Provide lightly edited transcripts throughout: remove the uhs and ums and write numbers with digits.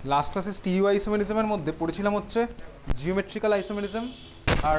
Last ক্লাসে stereo আইসোমেরিজমের মধ্যে পড়েছিলাম হচ্ছে জিওমেট্রিক্যাল আইসোমেরিজম আর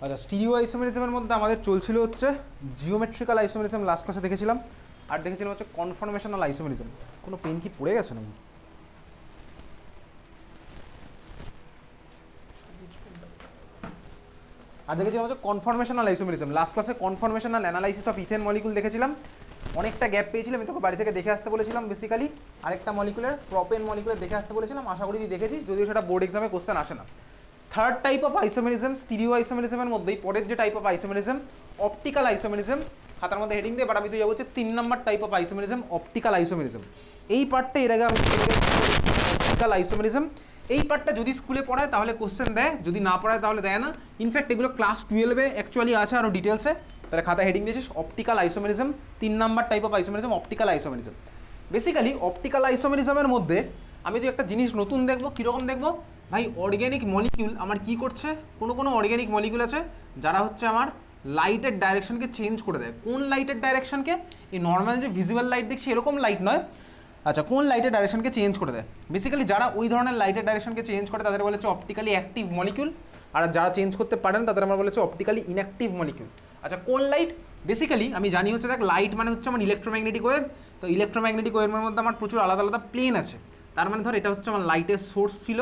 আচ্ছা, স্টিরিও আইসোমেরিজমের মধ্যে আমাদের চলছিল হচ্ছে জিওমেট্রিক্যাল আইসোমেরিজম, লাস্ট ক্লাসে দেখেছিলাম। আর দেখেছিলাম হচ্ছে কনফরমেশনাল আইসোমেরিজম। কোনো পেন কি পড়ে গেছে নাকি? আর দেখেছিলাম হচ্ছে কনফরমেশনাল আইসোমেরিজম। লাস্ট ক্লাসে কনফরমেশনাল অ্যানালাইসিস অফ ইথেন মলিকুল দেখেছিলাম। অনেকটা গ্যাপ পেয়েছিলাম, আমি তোকে বাড়ি থেকে দেখে আসতে বলেছিলাম। বেসিক্যালি আরেকটা মলিকুলের প্রোপেন মলিকুলের দেখে আসতে বলেছিলাম। আশা করি তুই দেখেছিস, যদিও সেটা বোর্ড এক্সামে কোশ্চেন আসে না। Third type of isomerism stereo আইসোমেরিজমের মধ্যেই পরের যে type of isomerism optical isomerism. খাতার মধ্যে হেডিং দিয়ে, বাট আমি তুই যাবো হচ্ছে 3 নম্বর type of isomerism, optical isomerism. এই পার্টটা এর আগে আমি অপটিক্যাল আইসোমেরিজম এই পার্টটা যদি স্কুলে পড়ায় তাহলে কোশ্চেন দেয়, যদি না পড়ায় তাহলে দেয় না। ইনফ্যাক্ট এগুলো ক্লাস 12-এ অ্যাকচুয়ালি আছে আরও ডিটেলসে। তাহলে খাতা হেডিং দিয়েছিস অপটিক্যাল আইসোমেরিজম, 3 নম্বর type of isomerism, optical isomerism. Basically optical আইসোমেরিজমের মধ্যে আমি যদি একটা জিনিস নতুন দেখবো, কীরকম দেখবো ভাই, অর্গ্যানিক মলিকিউল আমার কি করছে, কোনো অর্গ্যানিক মলিকিউল আছে যারা হচ্ছে আমার লাইটের ডাইরেকশনকে চেঞ্জ করে দেয়। কোন লাইটের ডাইরেকশনকে? এই নর্মাল যে ভিজিবল লাইট দেখছি এরকম লাইট নয়। আচ্ছা, কোন লাইটের ডাইরেকশনকে চেঞ্জ করে দেয়? বেসিক্যালি যারা ওই ধরনের লাইটের ডাইরেকশনকে চেঞ্জ করে তাদের বলে হচ্ছে অপটিক্যালি অ্যাক্টিভ মলিকিউল। আর যারা চেঞ্জ করতে পারে না তাদের আমার বলে হচ্ছে অপটিক্যালি ইনঅ্যাক্টিভ মলিকিউল। আচ্ছা, কোন লাইট? বেসিক্যালি আমি জানি হচ্ছে দেখ, লাইট মানে হচ্ছে আমার ইলেকট্রোম্যাগনেটিক ওয়েভ। তো ইলেকট্রোম্যাগনেটিক ওয়েভের মধ্যে আমার প্রচুর আলাদা আলাদা প্লেন আছে। তার মানে ধর এটা হচ্ছে আমার লাইটের সোর্স ছিল,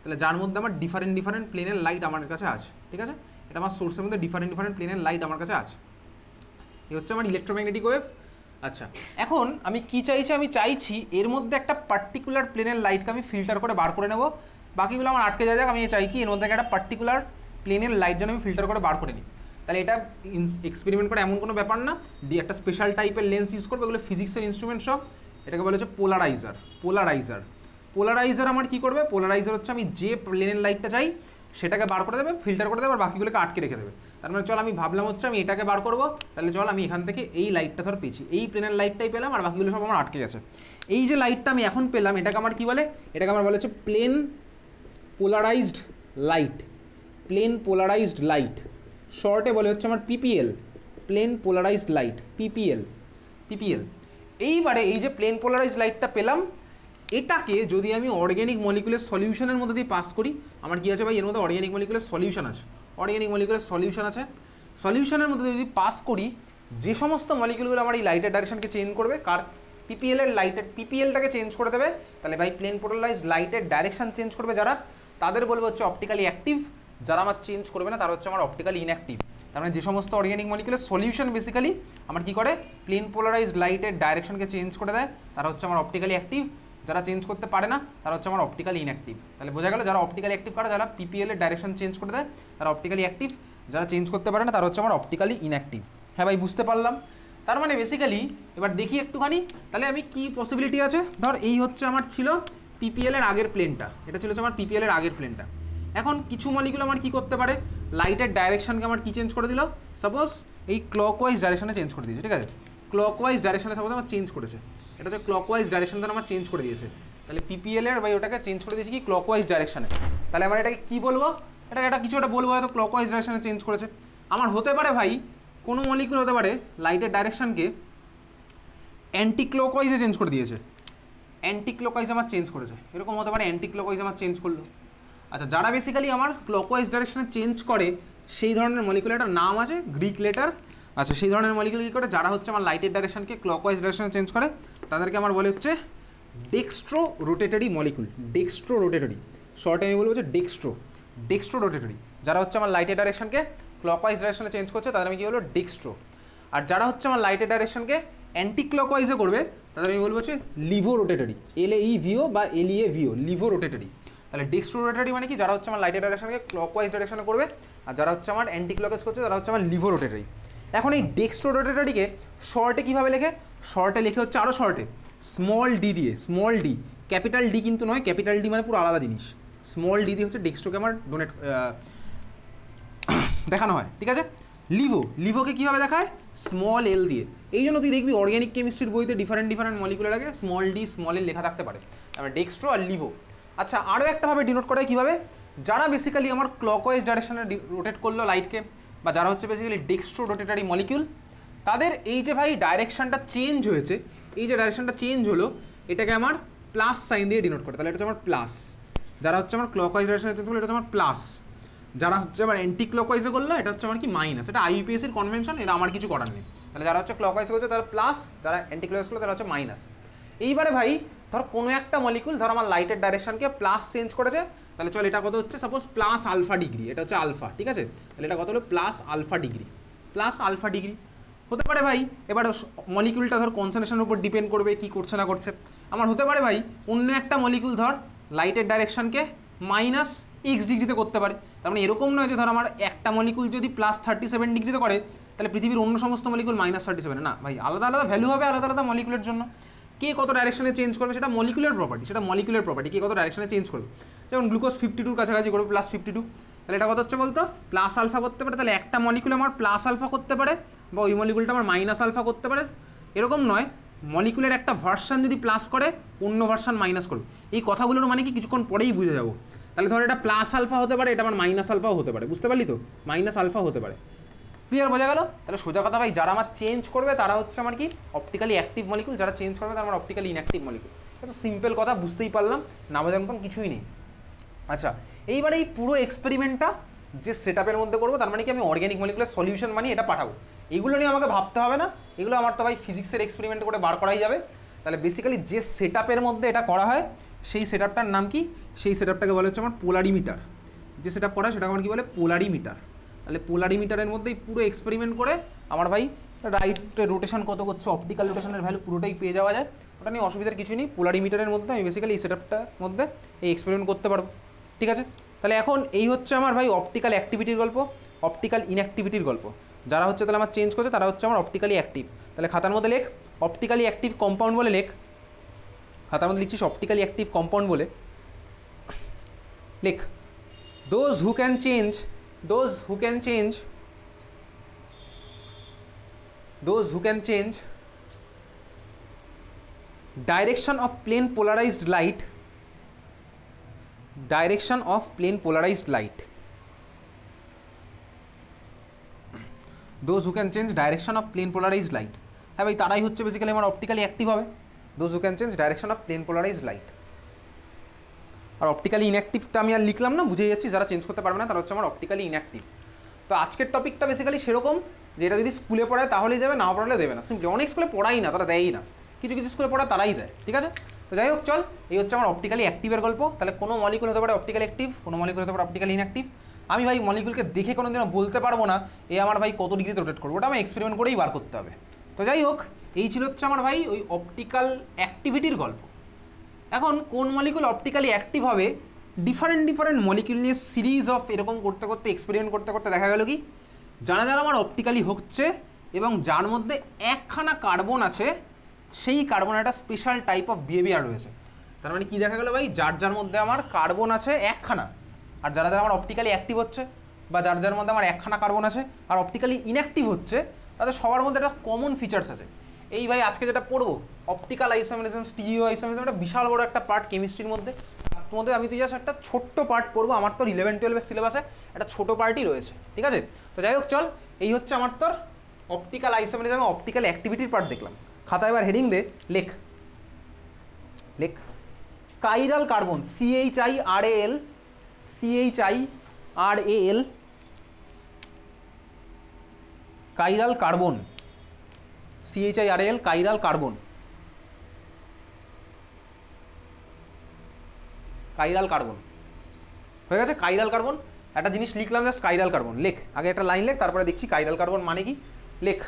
তাহলে যার মধ্যে আমার ডিফারেন্ট প্লেনের লাইট আমার কাছে আছে। ঠিক আছে, এটা আমার সোর্সের মধ্যে ডিফারেন্ট প্লেনের লাইট আমার কাছে আছে। এই হচ্ছে আমার ইলেকট্রোম্যাগনেটিক ওয়েভ। আচ্ছা, এখন আমি কি চাইছি? আমি চাইছি এর মধ্যে একটা পার্টিকুলার প্লেনের লাইটকে আমি ফিল্টার করে বার করে নেব। বাকিগুলো আমার আটকে যাক। আমি চাই কি এর মধ্যে একটা পার্টিকুলার প্লেনের লাইট যেন আমি ফিল্টার করে বার করে নিই। তাহলে এটা এক্সপেরিমেন্ট করে এমন কোনো ব্যাপার না, একটা স্পেশাল টাইপের লেন্স ইউজ করবে, এগুলো ফিজিক্সের ইনস্ট্রুমেন্ট সব। এটাকে বলা হচ্ছে পোলারাইজার আমার কি করবে? পোলারাইজার হচ্ছে আমি যে প্লেনের লাইটটা চাই সেটাকে বার করে দেবে, ফিল্টার করে দেবে, আর বাকিগুলোকে আটকে রেখে দেবে। তার মানে চল, আমি ভাবলাম হচ্ছে আমি এটাকে বার করবো, তাহলে চল আমি এখান থেকে এই লাইটটা ধর পেয়েছি, এই প্লেনের লাইটটাই পেলাম, আর বাকিগুলো সব আমার আটকে গেছে। এই যে লাইটটা আমি এখন পেলাম, এটাকে আমার কি বলে? এটাকে আমার বলে হচ্ছে plane polarised light. Plane polarised light শর্টে বলে হচ্ছে আমার PPL, plane polarised light, PPL. এইবারে এই যে প্লেন পোলারাইজড লাইটটা পেলাম, এটাকে যদি আমি অর্গ্যানিক মলিকুলের সলিউশনের মধ্যে দিয়ে পাস করি, আমার কি আছে ভাই? এর মধ্যে অর্গ্যানিক মলিকুলের সলিউশন আছে। সলিউশনের মধ্যে যদি পাস করি, যে সমস্ত মলিকুলগুলো আমার এই লাইটের ডাইরেকশনকে চেঞ্জ করবে, কার? পিপিএলটাকে চেঞ্জ করে দেবে। তাহলে ভাই প্লেন পোলারাইজড লাইটের ডাইরেকশন চেঞ্জ করবে যারা, তাদের বলবে হচ্ছে অপটিক্যালি অ্যাক্টিভ। যারা আমার চেঞ্জ করবে না তারা হচ্ছে আমার অপটিক্যালি ইনঅ্যাক্টিভ। তার মানে যে সমস্ত অর্গ্যানিক মলিকুলের সলিউশন বেসিক্যালি আমার কি করে? প্লেন পোলারাইজড লাইটের ডাইরেকশনকে চেঞ্জ করে দেয়, তারা হচ্ছে আমার অপটিক্যালি অ্যাক্টিভ। যারা চেঞ্জ করতে পারে না তারা হচ্ছে আমার অপটিক্যালি ইনঅ্যাক্টিভ। তাহলে বোঝা গেল, যারা অপটিক্যালি অ্যাক্টিভ করে, যারা পিপিএল এর ডাইরেকশন চেঞ্জ করে দেয়, তারা অপটিক্যালি অ্যাক্টিভ। যারা চেঞ্জ করতে পারে না তারা হচ্ছে আমার অপটিক্যালি ইনঅ্যাক্টিভ। হ্যাঁ ভাই, বুঝতে পারলাম। তার মানে বেসিক্যালি এবার দেখি একটুখানি, তাহলে আমি কি পসিবিলিটি আছে। ধর এই হচ্ছে আমার ছিল পিপিএল এর আগের প্লেনটা, এটা ছিল আমার পিপিএল এর আগের প্লেনটা। এখন কিছু মলিকুল আমার কি করতে পারে? লাইটের ডাইরেকশনকে আমার কি চেঞ্জ করে দিল? সাপোজ এই ক্লকওয়াইজ ডাইরেকশনে চেঞ্জ করে দিয়েছে। ঠিক আছে, ক্লকওয়াইজ ডাইরেকশনে সাপোজ আমার চেঞ্জ করেছে, এটা হচ্ছে ক্লকওয়াইজ ডাইরেকশন ধর আমার চেঞ্জ করে দিয়েছে। তাহলে পিপিএল এর ভাই ওটাকে চেঞ্জ করে দিয়েছে কি ক্লকওয়াইজ ডাইরেকশনে। তাহলে আমরা এটাকে কি বলবো? এটাকে একটা কিছু একটা বলবো, হয়তো ক্লকওয়াইজ ডাইরেকশনে চেঞ্জ করেছে। আমার হতে পারে ভাই কোনো মলিকুল হতে পারে লাইটের ডাইরেকশনকে অ্যান্টি ক্লকওয়াইজে চেঞ্জ করে দিয়েছে, অ্যান্টি ক্লকওয়াইজ আমার চেঞ্জ করেছে, এরকম হতে পারে অ্যান্টি ক্লকওয়াইজ আমার চেঞ্জ করলো। আচ্ছা, যারা বেসিক্যালি আমার ক্লকওয়াইজ ডাইরেকশনে চেঞ্জ করে সেই ধরনের মলিকুল, একটা নাম আছে গ্রিক লেটার। আচ্ছা, সেই ধরনের মলিকুল কী করে, যারা হচ্ছে আমার লাইটের ডাইরেকশনকে ক্লকওয়াইজ ডাইরেকশনে চেঞ্জ করে তাদেরকে আমার বলে হচ্ছে ডেক্সট্রো রোটেটরি মলিকুল, ডেক্সট্রো রোটেটরি, শর্টে আমি বলবো যে ডেক্সট্রো রোটেটরি। যারা হচ্ছে আমার লাইটের ডাইরেকশনকে ক্লকওয়াইজ ডাইরেকশনে চেঞ্জ করছে তাদের আমি কী বলবো ডেক্সট্রো। আর যারা হচ্ছে আমার লাইটের ডাইরেকশনকে অ্যান্টি ক্লকওয়াইজে করবে তাদের আমি বলবো হচ্ছে লিভো রোটেটরি, LAEVO বা LEAVO, লিভো রোটেটরি। তাহলে ডেক্সট্রো রোটেটরি মানে কি, যারা হচ্ছে আমার লাইটের ডাইরেকশনকে ক্লকওয়াইজ ডাইরেকশনে করবে, আর যারা হচ্ছে আমার অ্যান্টি ক্লকওয়াইজ করছে তারা হচ্ছে আমার লিভো রোটেটরি। এখন এই ডেক্সট্রো রোটেটরিকে শর্টে কীভাবে লেখে, শর্টে লিখে হচ্ছে আরও শর্টে স্মল ডি দিয়ে, স্মল ডি, ক্যাপিটাল ডি কিন্তু নয়, ক্যাপিটাল ডি মানে পুরো আলাদা জিনিস, স্মল ডি দিয়ে হচ্ছে ডেক্সট্রোকে আমার দেখানো হয়, ঠিক আছে। লিভোকে কীভাবে দেখায়, স্মল এল দিয়ে। এই জন্য তুই দেখবি অর্গ্যানিক কেমিস্ট্রির বইতে ডিফারেন্ট মলিকুলের আগে স্মল ডি স্মল এল লেখা থাকতে পারে, আমার ডেক্সট্রো আর লিভো। আচ্ছা, আরও একটাভাবে ডিনোট করা হয় কীভাবে, যারা বেসিক্যালি আমার ক্লকওয়াইজ ডাইরেকশনে রোটেট করলো লাইটকে, বা যারা হচ্ছে বেসিক্যালি ডেক্সট্রো রোটেটারি মলিকিউল, তাদের এই যে ভাই ডাইরেকশনটা চেঞ্জ হয়েছে, এই যে ডাইরেকশনটা চেঞ্জ হলো, এটাকে আমার প্লাস সাইন দিয়ে ডিনোট করে, তাহলে এটা হচ্ছে আমার প্লাস। যারা হচ্ছে আমার ক্লকওয়াইজ ডাইরেকশনে চেঞ্জ করলো এটা হচ্ছে আমার প্লাস, যারা হচ্ছে আমার অ্যান্টি ক্লকওয়াইজে করলো এটা হচ্ছে আমার কি মাইনাস। এটা IUPACর কনভেনশন, এটা আমার কিছু করার নেই। তাহলে যারা হচ্ছে ক্লকওয়াইজ করছে তারা প্লাস, যারা অ্যান্টি ক্লকওয়াইজ করলো তারা হচ্ছে মাইনাস। এইবারে ভাই ধর কোনো একটা মলিকুল ধর আমার লাইটের ডাইরেকশনকে প্লাস চেঞ্জ করেছে, তাহলে চল এটা কত হচ্ছে, সাপোজ প্লাস আলফা ডিগ্রি, এটা হচ্ছে আলফা, ঠিক আছে। তাহলে এটা কত হলো plus alpha degree, plus alpha degree হতে পারে ভাই। এবার মলিকুলটা ধর কনসেন্ট্রেশনের উপর ডিপেন্ড করবে কি করছে না করছে। আমার হতে পারে ভাই অন্য একটা মলিকুল ধর লাইটের ডাইরেকশনকে মাইনাস x ডিগ্রিতে করতে পারে। তার মানে এরকম নয় যে ধর আমার একটা মলিকুল যদি প্লাস 37 ডিগ্রিতে করে তাহলে পৃথিবীর অন্য সমস্ত মলিকুল মাইনাস 37, না ভাই, আলাদা আলাদা ভ্যালু হবে আলাদা আলাদা মলিকুলের জন্য। কে কত ডাইরেকশনে চেঞ্জ করবে সেটা মলিকুলার প্রপার্টি, সেটা মলিকুলার প্রপার্টি, কে কত ডাইরেকশনে চেঞ্জ করবে। যেমন গ্লুকোজ 52 কাছাকাছি করবে, প্লাস 52, তাহলে এটা কত হচ্ছে বলতো প্লাস আলফা করতে পারে। তাহলে একটা মলিকুল আমার প্লাস আলফা করতে পারে বা ওই মলিকুলটা আমার মাইনাস আলফা করতে পারে, এরকম নয়। মলিকুলের একটা ভার্সান যদি প্লাস করে অন্য ভার্সান মাইনাস করবে। এই কথাগুলোর মানে কি কিছুক্ষণ পরেই বুঝে যাবো। তাহলে ধর এটা প্লাস আলফা হতে পারে, এটা আমার মাইনাস আলফাও হতে পারে, বুঝতে পারলি তো, মাইনাস আলফা হতে পারে। ক্লিয়ার, বোঝা গেল? তাহলে সোজা কথা ভাই, যারা আমার চেঞ্জ করবে তারা হচ্ছে আমার কি অপটিক্যালি অ্যাক্টিভ মলিকুল, যারা চেঞ্জ করবে তারা আমার অপটিক্যালি ইনঅ্যাক্টিভ মলিকুল। এটা সিম্পল কথা, বুঝতেই পারলাম, না বোঝার মতন কিছুই নেই। আচ্ছা, এইবারে এই পুরো এক্সপেরিমেন্টটা যে সেটআপের মধ্যে করবো, তার মানে কি আমি অর্গ্যানিক মলিকুলের সলিউশন বানিয়ে এটা পাঠাবো, এগুলো নিয়ে আমাকে ভাবতে হবে না, এগুলো আমার তো ভাই ফিজিক্সের এক্সপেরিমেন্ট করে বার করাই যাবে। তাহলে বেসিক্যালি যে সেটআপের মধ্যে এটা করা হয় সেই সেটআপটার নাম কি, সেই সেটআপটাকে বলা হচ্ছে আমার পোলারিমিটার। যে সেটআপ করা হয় সেটাকে আমার কি বলে, পোলারিমিটার। তাহলে পোলারিমিটারের মধ্যেই পুরো এক্সপেরিমেন্ট করে আমার ভাই রাইট রোটেশন কত করছে, অপটিক্যাল রোটেশনের ভ্যালু পুরোটাই পেয়ে যাওয়া যায়। ওটা নিয়ে অসুবিধার কিছু নেই, পোলারিমিটারের মধ্যে আমি বেসিক্যালি এই সেটআপটার মধ্যে এই এক্সপেরিমেন্ট করতে পারবো, ঠিক আছে। তাহলে এখন এই হচ্ছে আমার ভাই অপটিক্যাল অ্যাক্টিভিটির গল্প, অপটিক্যাল ইনঅ্যাক্টিভিটির গল্প। যারা হচ্ছে তাহলে আমার চেঞ্জ করছে তারা হচ্ছে আমার অপটিক্যালি অ্যাক্টিভ। তাহলে খাতার মধ্যে লেখ অপটিক্যালি অ্যাক্টিভ কম্পাউন্ড বলে লেখ, খাতার মধ্যে লিখছিস অপটিক্যালি অ্যাক্টিভ কম্পাউন্ড বলে লেখ। those who can change direction of plane polarized light, direction of plane polarized light, those who can change direction of plane polarized light, হ্যাঁ ভাই, তারাই হচ্ছে বেসিক্যালি আমার অপটিক্যালি অ্যাক্টিভ হবে, those who can change direction of plane polarized light। আর optically ইনঅ্যাক্টিভটা আমি আর লিখলাম না, বুঝে যাচ্ছি যারা চেঞ্জ করতে পারবে না তারা হচ্ছে আমার অপটিক্যালি ইনঅ্যাক্টিভ। তো আজকের টপিকটা বেসিক্যালি সেরকম যে এটা যদি স্কুলে পড়ায় তাহলেই দেবে, না পড়ালে দেবে না, সিম্পলি অনেক স্কুলে পড়াই না, তারা দেয়ই না, কিছু কিছু স্কুলে পড়া তারাই দেয়, ঠিক আছে। তো যাই হোক, চল, এই হচ্ছে আমার অপটিক্যালি অ্যাক্টিভের গল্প। তাহলে কোনো মলিকুল হতে পারে অপটিক্যালি অ্যাক্টিভ, কোনো মলিকুল হতে পারে অপটিক্যালি ইনঅ্যাক্টিভ। আমি ভাই মলিকুলকে দেখে কোনো দিনও বলতে পারবো না এ আমার ভাই কত ডিগ্রিতে রোটেট করবো, ওটা আমি এক্সপেরিমেন্ট করেই বার করতে হবে। তো যাই হোক, এই ছিল হচ্ছে আমার ভাই ওই অপটিক্যাল অ্যাক্টিভিটির গল্প। এখন কোন মলিকুল অপটিক্যালি অ্যাক্টিভ হবে, ডিফারেন্ট মলিকুল নিয়ে সিরিজ অফ এরকম করতে করতে এক্সপেরিমেন্ট করতে করতে দেখা গেল কি যারা যারা আমার অপটিক্যালি হচ্ছে এবং যার মধ্যে একখানা কার্বন আছে, সেই কার্বনের একটা স্পেশাল টাইপ অফ বিহেভিয়ার রয়েছে। তার মানে কি দেখা গেল ভাই, যার যার মধ্যে আমার কার্বন আছে একখানা, আর যারা যারা আমার অপটিক্যালি অ্যাক্টিভ হচ্ছে বা যার যার মধ্যে আমার একখানা কার্বন আছে আর অপটিক্যালি ইনঅ্যাক্টিভ হচ্ছে, তাদের সবার মধ্যে একটা কমন ফিচার্স আছে। এই ভাই আজকে যেটা পড়বো অপটিক্যাল আইসোমেরিজম, স্টিরিও আইসোমেরিজম, একটা বিশাল বড় একটা পার্ট কেমিস্ট্রির মধ্যে, মধ্যে আমি তো জাস্ট একটা ছোট্ট পার্ট পড়বো, আমার তোর 11-12 সিলেবাসে একটা ছোটো পার্টই রয়েছে, ঠিক আছে। তো যাই হোক চল, এই হচ্ছে আমার তোর অপটিক্যাল আইসোমেরিজম, অপটিক্যাল অ্যাক্টিভিটির পার্ট দেখলাম। খাতায় এবার হেডিং দে, লেখ লেখ chiral carbon, CHIRAL, CHIRAL, chiral carbon, CHIRAL, chiral carbon, chiral carbon হয়ে গেছে। কাইরাল কার্বন একটা জিনিস লিখলাম জাস্ট, কাইরাল কার্বন লেখ, আগে একটা লাইন লেখ, তারপরে দেখছি কাইরাল কার্বন মানে কি। লেখ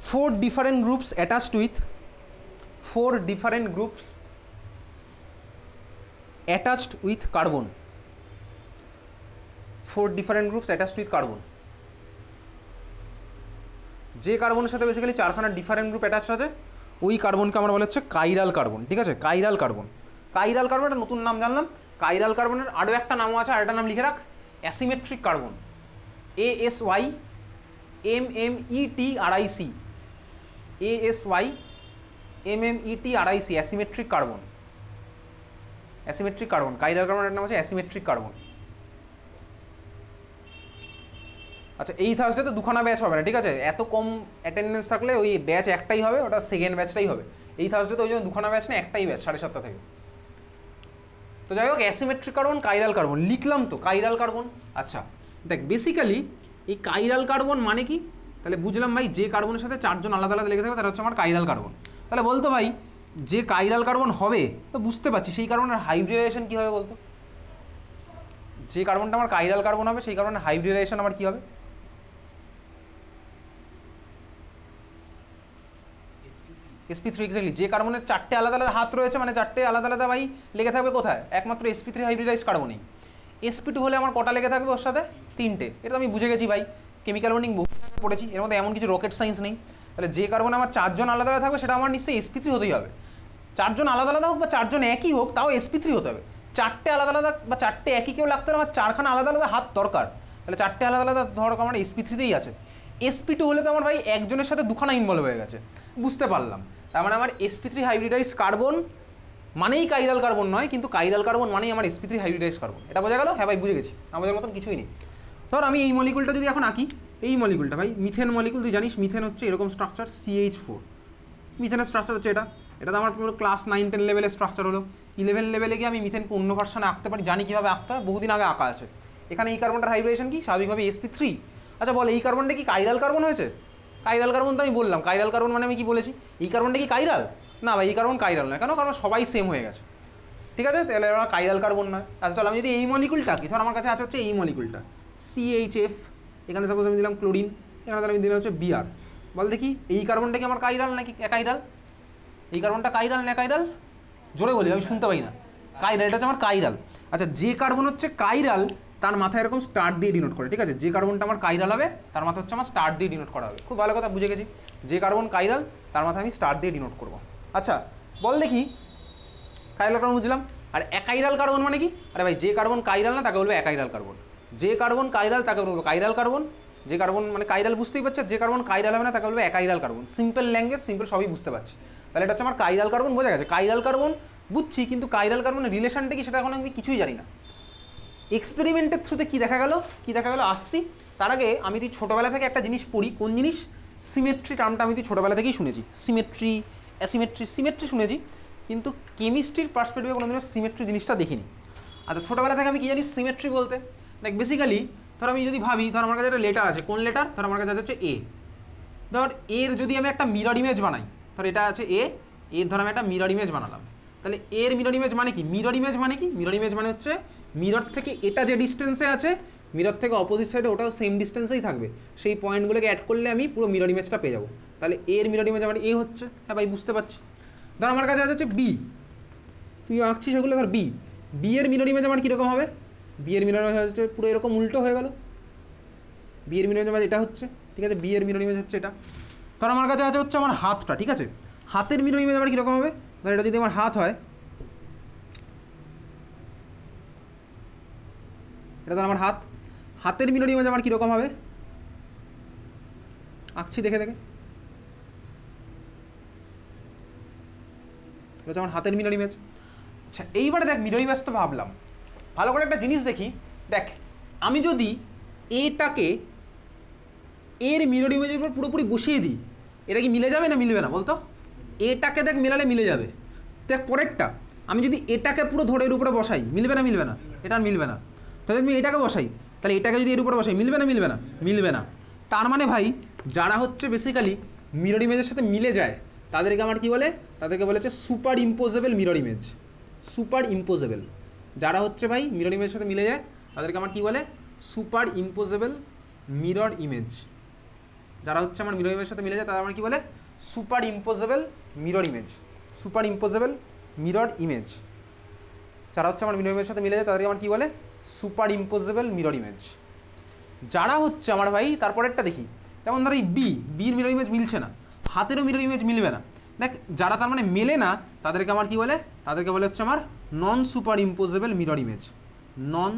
4 different groups attached with 4 different groups attached with carbon, 4 different groups attached with carbon। যে কার্বনের সাথে বেসিক্যালি 4খানা ডিফারেন্ট গ্রুপ অ্যাটাচ আছে ওই কার্বনকে আমরা বলা হচ্ছে কাইরাল কার্বন, ঠিক আছে। কাইরাল কার্বন, কাইরাল কার্বন একটা নতুন নাম জানলাম। কাইরাল কার্বনের আরও একটা নামও আছে, আরেকটা নাম লিখে রাখ, asymmetric carbon, ASYMMETRIC, ASYMMETRIC, asymmetric carbon, asymmetric carbon. Chiral কার্বনের নাম হচ্ছে অ্যাসিমেট্রিক কার্বন। আচ্ছা, এই থার্সডেতে দুখানা ব্যাচ হবে না, ঠিক আছে। এত কম অ্যাটেন্ডেন্স থাকলে ওই ব্যাচ একটাই হবে, ওটা সেকেন্ড ব্যাচটাই হবে। এই থার্সডেতে ওই জন্য দুখানা ব্যাচ না, একটাই ব্যাচ 7:30 থেকে। তো যাই হোক, অ্যাসিমেট্রিক কার্বন, কাইরাল কার্বন লিখলাম তো, কাইরাল কার্বন। আচ্ছা দেখ, বেসিক্যালি এই কাইরাল কার্বন মানে কি, তাহলে বুঝলাম ভাই, যে কার্বনের সাথে 4জন আলাদা আলাদা লেগে থাকবে তারা হচ্ছে আমার কাইরাল কার্বন। তাহলে বলতো ভাই, যে কাইরাল কার্বন হবে, তো বুঝতে পারছি সেই কার্বনের হাইব্রিডাইজেশন কী হবে বলতো। যে কার্বনটা আমার কাইরাল কার্বন হবে সেই কার্বনের হাইব্রিডাইজেশন আমার কী হবে? sp3, exactly. যে কার্বনের 4টে আলাদা আলাদা হাত রয়েছে, মানে 4টে আলাদা আলাদা ভাই লেগে থাকবে কোথায়? একমাত্র sp3 হাইব্রিডাইজ কার্বনেই। sp2 হলে আমার কটা লেগে থাকবে ওর সাথে? 3টে। এটা তো আমি বুঝে গেছি ভাই, কেমিক্যাল বন্ডিং বহু পড়েছি, এর মধ্যে এমন কিছু রকেট সায়েন্স নেই। তাহলে যে কার্বনে আমার 4জন আলাদা আলাদা থাকবে সেটা আমার নিশ্চয়ই sp3 হতেই হবে। 4জন আলাদা আলাদা হোক বা 4জন একই হোক, তাও sp3 হতে হবে। 4টে আলাদা আলাদা বা 4টে একই কেউ লাগতে হলে আমার 4খানা আলাদা আলাদা হাত দরকার। তাহলে 4টে আলাদা আলাদা দরকার আমার sp3তেই আছে। sp2 হলে তো আমার ভাই একজনের সাথে দুখানা ইনভলভ হয়ে গেছে, বুঝতে পারলাম। তার মানে আমার sp3 হাইব্রিডাইজ কার্বন মানেই কাইরাল কার্বন নয়, কিন্তু কাইরাল কার্বন মানেই আমার sp3 হাইব্রিডাইজ কার্বন। এটা বোঝা গেল? হ্যাঁ ভাই বুঝে গেছি, না বোঝার মতন কিছুই নেই। ধর আমি এই মলিকুলটা যদি এখন আঁকি, এই মলিকুলটা ভাই মিথেন মলিকুল, তুই জানিস মিথেন হচ্ছে এরকম স্ট্রাকচার, CH4। মিথেনের স্ট্রাকচার হচ্ছে এটা। এটা তো আমার পুরো ক্লাস 9-10 লেভেলের স্ট্রাকচার হলো। 11 লেভেলে গিয়ে আমি মিথেনকে অন্য ভার্সানে আঁকতে পারি, জানি কীভাবে আঁকতে হয়, বহুদিন আগে আঁকা আছে। এখানে এই কার্বনটার হাইব্রিডেশন কি? স্বাভাবিকভাবে sp3। আচ্ছা বল, এই কার্বনটা কি কাইরাল কার্বন হয়েছে? কাইরাল কার্বন তো আমি বললাম, কাইরাল কার্বন মানে আমি কি বলেছি, এই কার্বনটা কি কাইরাল? না ভাই, এই কার্বন কাইরাল নয়। কেন? কারণ সবাই সেম হয়ে গেছে, ঠিক আছে। তাহলে আমার কাইরাল কার্বন নয়। আচ্ছা চল, আমি যদি এই মলিকুলটা কি, ধর আমার কাছে আছে হচ্ছে এই মলিকুলটা CHF, এখানে সাপোজ আমি দিলাম ক্লোরিন, এখানে তাহলে আমি দিলাম হচ্ছে Br। বল দেখি এই কার্বনটা কি আমার কাইরাল নাকি অ্যাকাইরাল? এই কার্বনটা কাইরাল না অ্যাকাইরাল? জোরে বলি, আমি শুনতে পাই না। কাইরাল, এটা হচ্ছে আমার কাইরাল। আচ্ছা, যে কার্বন হচ্ছে কাইরাল তার মাথায় এরকম স্টার দিয়ে ডিনোট করে, ঠিক আছে। যে কার্বনটা আমার কাইরাল হবে তার মাথা হচ্ছে আমার স্টার দিয়ে ডিনোট করা হবে। খুব ভালো কথা, বুঝে গেছি। যে কার্বন কাইরাল তার মাথায় আমি স্টার দিয়ে ডিনোট করবো। আচ্ছা বল দেখি, কাইরাল কার্বন বুঝলাম, আর অ্যাকাইরাল কার্বন মানে কি? আরে ভাই, যে কার্বন কাইরাল না তাকে বলবে অ্যাকাইরাল কার্বন, যে কার্বন কাইরাল তাকে বলবো কাইরাল কার্বন। যে কার্বন মানে কাইরাল বুঝতেই পারছে, যে কার্বন কাইরাল হবে না তাকে বলবে অ্যাকাইরাল কার্বন। সিম্পল ল্যাঙ্গুয়েজ, সিম্পল, সবই বুঝতে পারছি। তাহলে এটা হচ্ছে আমার কাইরাল কার্বন, বোঝা গেছে। কাইরাল কার্বন বুঝছি, কিন্তু কাইরাল কার্বনের রিলেশনটা কি সেটা এখন আমি কিছুই জানি না। এক্সপেরিমেন্টের থ্রুতে কী দেখা গেল, আসছি। তার আগে আমি তুই ছোটোবেলা থেকে একটা জিনিস পড়ি, কোন জিনিস? সিমেট্রি টার্মটা আমি তুই ছোটোবেলা থেকেই শুনেছি। সিমেট্রি, অ্যাসিমেট্রি, সিমেট্রি শুনেছি, কিন্তু কেমিস্ট্রির পার্সপেক্টিভে কোনোদিনও সিমেট্রি জিনিসটা দেখিনি। আচ্ছা, ছোটোবেলা থেকে আমি কী জানি সিমেট্রি বলতে? দেখ বেসিক্যালি ধর আমি যদি ভাবি, ধর আমার কাছে একটা লেটার আছে, কোন লেটার? ধর আমার কাছে হচ্ছে এ। ধর এর যদি আমি একটা মিরর ইমেজ বানাই, ধর এটা আছে এ, এর ধর আমি একটা মিরর ইমেজ বানালাম, তাহলে এর মিরর ইমেজ মানে কি? মিরর ইমেজ মানে কি? মিরর ইমেজ মানে হচ্ছে মিরর থেকে এটা যে ডিস্টেন্সে আছে, মিরর থেকে অপোজিট সাইডে ওটাও সেম ডিস্টেন্সেই থাকবে, সেই পয়েন্টগুলোকে অ্যাড করলে আমি পুরো মিরর ইমেজটা পেয়ে যাবো। তাহলে এর মিরর ইমেজ আমার এ হচ্ছে। হ্যাঁ ভাই বুঝতে পারছি। ধর আমার কাছে হচ্ছে বি, তুই আঁকছিস সেগুলো, ধর বি, বি এর মিরর ইমেজ আমার কীরকম হবে? বি এর মিরর ইমেজ হচ্ছে পুরো এরকম উল্টো হয়ে গেল। বি এর মিরর ইমেজ এটা হচ্ছে, ঠিক আছে। বি এর মিরর ইমেজ হচ্ছে এটা। ধর আমার কাছে আছে হচ্ছে আমার হাতটা, ঠিক আছে। হাতের মিরর ইমেজ আমার কীরকম হবে? ধর এটা যদি আমার হাত হয়, এটা ধর আমার হাত, হাতের মিরর ইমেজ আমার কীরকম হবে? আঁকছি দেখে দেখে, এটা হচ্ছে আমার হাতের মিরর ইমেজ। আচ্ছা এইবারে দেখ মিরর ইমেজ তো ভাবলাম, ভালো করে একটা জিনিস দেখি। দেখ আমি যদি এটাকে এর মিরর ইমেজের উপর পুরোপুরি বসিয়ে দিই, এটা কি মিলে যাবে না মিলবে না বলতো? এটাকে দেখ মেলালে মিলে যাবে। দেখ পরেরটা, আমি যদি এটাকে পুরো ধরে এর উপরে বসাই, মিলবে না মিলবে না? এটা আর মিলবে না। তাহলে আমি এটাকে বসাই, তাহলে এটাকে যদি এর উপরে বসাই, মিলবে না মিলবে না? মিলবে না। তার মানে ভাই যারা হচ্ছে বেসিক্যালি মিরর ইমেজের সাথে মিলে যায় তাদেরকে আমার কি বলে? তাদেরকে বলে হচ্ছে সুপার ইম্পোজেবল মিরর ইমেজ। সুপার ইম্পোজেবল, যারা হচ্ছে ভাই মিরর ইমেজের সাথে মিলে যায় তাদেরকে আমার কি বলে? Superimposable mirror image. যারা হচ্ছে আমার মিরর ইমেজের সাথে মিলে যায় তারা আমার কি বলে? Superimposable mirror image. Superimposable mirror image, যারা হচ্ছে আমার মিরর ইমেজের সাথে মিলে যায় তাদেরকে আমার কি বলে? Superimposable mirror image. যারা হচ্ছে আমার ভাই তারপরেরটা দেখি, যেমন ধর এই বির মিরর ইমেজ মিলছে না, হাতেরও মিরর ইমেজ মিলবে না। দেখ যারা তার মানে মেলে না তাদেরকে আমার কি বলে? তাদেরকে বলে হচ্ছে আমার non superimposable mirror image. Non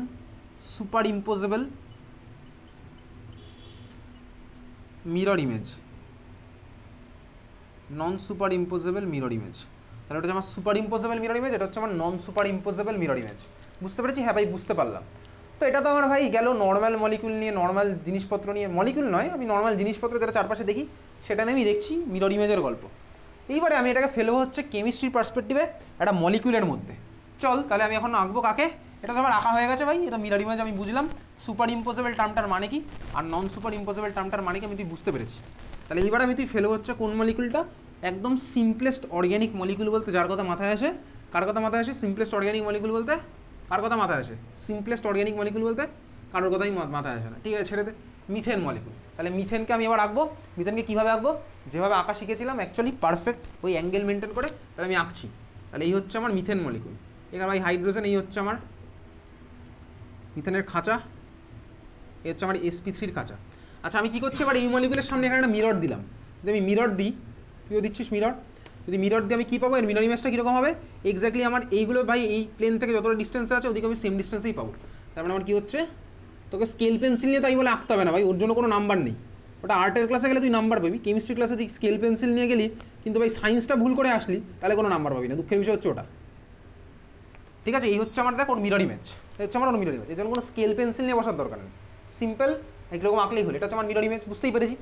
superimposable mirror image, non superimposable mirror image. তাহলে এটা হচ্ছে আমার সুপার ইম্পোজেবল মিরর ইমেজ, এটা হচ্ছে আমার non superimposable mirror image. বুঝতে পেরেছি? হ্যাঁ ভাই বুঝতে পারলাম। তো এটা তো আমার ভাই গেল নর্মাল মলিকুল নিয়ে, নর্মাল জিনিসপত্র নিয়ে। মলিকুল নয়, আমি নর্মাল জিনিসপত্র যেটা চারপাশে দেখি সেটা নিয়ে আমি দেখছি মিরর ইমেজের গল্প। এইবারে আমি এটাকে ফেলবো হচ্ছে কেমিস্ট্রির পার্সপেক্টিভে একটা মলিকুলের মধ্যে। চল তাহলে আমি এখন আঁকবো কাকে? এটা তো আমার আঁকা হয়ে গেছে ভাই, এটা মিরর ইমেজ আমি বুঝলাম। সুপার ইম্পোজেবল টার্মটার মানে কি আর নন সুপার ইম্পোজেবল টার্মটার মানে কি আমি তুই বুঝতে পেরেছি। তাহলে এইবার আমি তুই ফেলবো হচ্ছে কোন মলিকুলটা? একদম সিম্পলেস্ট অর্গ্যানিক মলিকুল বলতে যার কথা মাথায় আসে, কার কথা মাথায় আসে? সিম্পলেস্ট অর্গ্যানিক মলিকুল বলতে কার কথা মাথায় আসে? সিম্পলেস্ট অর্গ্যানিক মলিকুল বলতে কারোর কথাই মাথায় আসে না। ঠিক আছে, ছেড়ে দে। Methane molecule. তাহলে মিথেনকে আমি এবার আঁকবো। মিথেনকে কীভাবে আঁকবো? যেভাবে আঁকা শিখেছিলাম অ্যাকচুয়ালি পারফেক্ট ওই অ্যাঙ্গেল মেনটেন করে তাহলে আমি আঁকছি। তাহলে এই হচ্ছে আমার মিথেন মলিকুল। এখানে ভাই হাইড্রোজেন, এই হচ্ছে আমার মিথেনের খাঁচা, এই হচ্ছে আমার sp3 খাঁচা। আচ্ছা আমি কী করছি এবার? এই মলিকুলের সামনে এখানে একটা মিরর দিলাম। যদি আমি মিরর দিই, তুইও দিচ্ছিস মিরর, যদি মিরর দিয়ে আমি কী পাবো? এর মিরর ইমেজটা কীরকম হবে? এক্স্যাক্টলি আমার এইগুলো ভাই এই প্লেন থেকে যতটা ডিস্টেন্সে আছে ওদিকে আমি সেম ডিস্টেন্সেই পাবো। তার মানে আমার কী হচ্ছে? তোকে স্কেল পেন্সিল নিয়ে তাই বলে আঁকতে হবে না ভাই, ওর জন্য কোনো নাম্বার নেই। ওটা আর্টের ক্লাসে গেলে তুই নাম্বার পাবি, কেমিস্ট্রি ক্লাসে তুই স্কেল পেন্সিল নিয়ে গেলি কিন্তু ভাই সায়েন্সটা ভুল করে আসলি তাহলে কোনো নাম্বার পাবি না। দুঃখের বিষয় হচ্ছে ওটা। ঠিক আছে, এই হচ্ছে আমার দেখ ওর মিরর ইমেজ, এই হচ্ছে আমার ওর মিরর ইমেজ। এর জন্য কোনো স্কেল পেন্সিল নিয়ে বসার দরকার নেই, সিম্পল এইরকম আঁকলেই হলো। এটা হচ্ছে আমার মিরর ইমেজ, বুঝতেই পেরেছি?